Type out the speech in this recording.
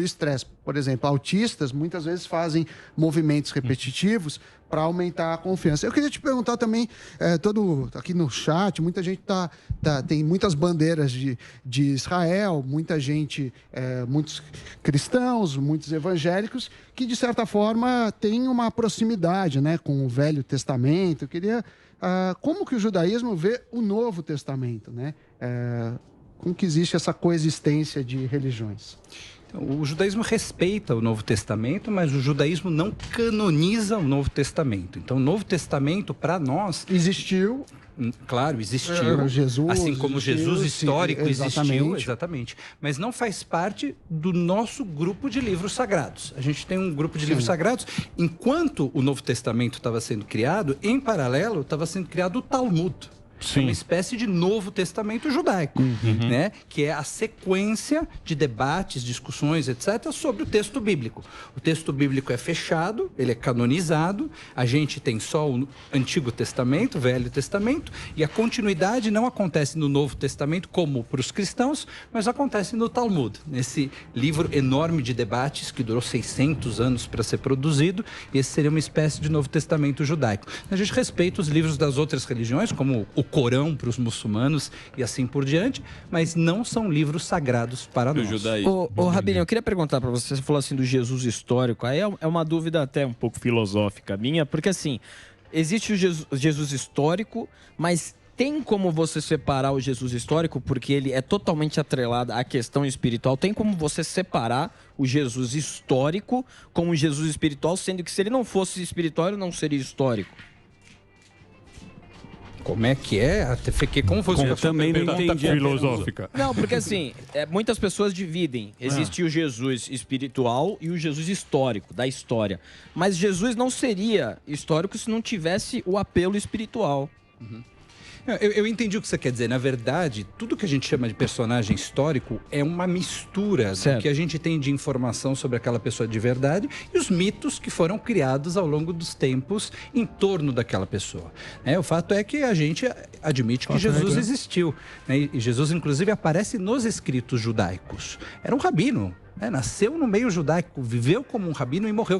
o estresse. Por exemplo, autistas muitas vezes fazem movimentos repetitivos para aumentar a confiança. Eu queria te perguntar também, aqui no chat, muita gente tem muitas bandeiras de Israel, muita gente, muitos cristãos, muitos evangélicos, que de certa forma têm uma proximidade, né, com o Velho Testamento. Eu queria, como que o judaísmo vê o Novo Testamento, né? Como que existe essa coexistência de religiões? Então, o judaísmo respeita o Novo Testamento, mas o judaísmo não canoniza o Novo Testamento. Então, o Novo Testamento, para nós... Existiu. Claro, existiu. Jesus, assim como Jesus histórico existiu, exatamente. exatamente. Mas não faz parte do nosso grupo de livros sagrados. A gente tem um grupo de livros sagrados. Enquanto o Novo Testamento estava sendo criado, em paralelo, estava sendo criado o Talmud. Sim. Uma espécie de Novo Testamento judaico, né? Que é a sequência de debates, discussões, etc., sobre o texto bíblico. O texto bíblico é fechado, ele é canonizado, a gente tem só o Antigo Testamento, o Velho Testamento, e a continuidade não acontece no Novo Testamento, como para os cristãos, mas acontece no Talmud, nesse livro enorme de debates que durou 600 anos para ser produzido. Esse seria uma espécie de Novo Testamento judaico. A gente respeita os livros das outras religiões, como o Corão para os muçulmanos e assim por diante, mas não são livros sagrados para nós. Ô, Rabino, eu queria perguntar para você, você falou assim do Jesus histórico, aí é uma dúvida até um pouco filosófica minha, porque assim, existe o Jesus histórico, mas tem como você separar o Jesus histórico, porque ele é totalmente atrelado à questão espiritual, tem como você separar o Jesus histórico com o Jesus espiritual, sendo que se ele não fosse espiritual, ele não seria histórico? Como é que é? Até fiquei confuso. Eu também não entendi. Filosófica. Não, porque assim, muitas pessoas dividem. Existe o Jesus espiritual e o Jesus histórico, da história. Mas Jesus não seria histórico se não tivesse o apelo espiritual. Eu entendi o que você quer dizer. Na verdade, tudo que a gente chama de personagem histórico é uma mistura do que a gente tem de informação sobre aquela pessoa de verdade e os mitos que foram criados ao longo dos tempos em torno daquela pessoa. O fato é que a gente admite que Jesus existiu, né? E Jesus, inclusive, aparece nos escritos judaicos. Era um rabino. Nasceu no meio judaico, viveu como um rabino e morreu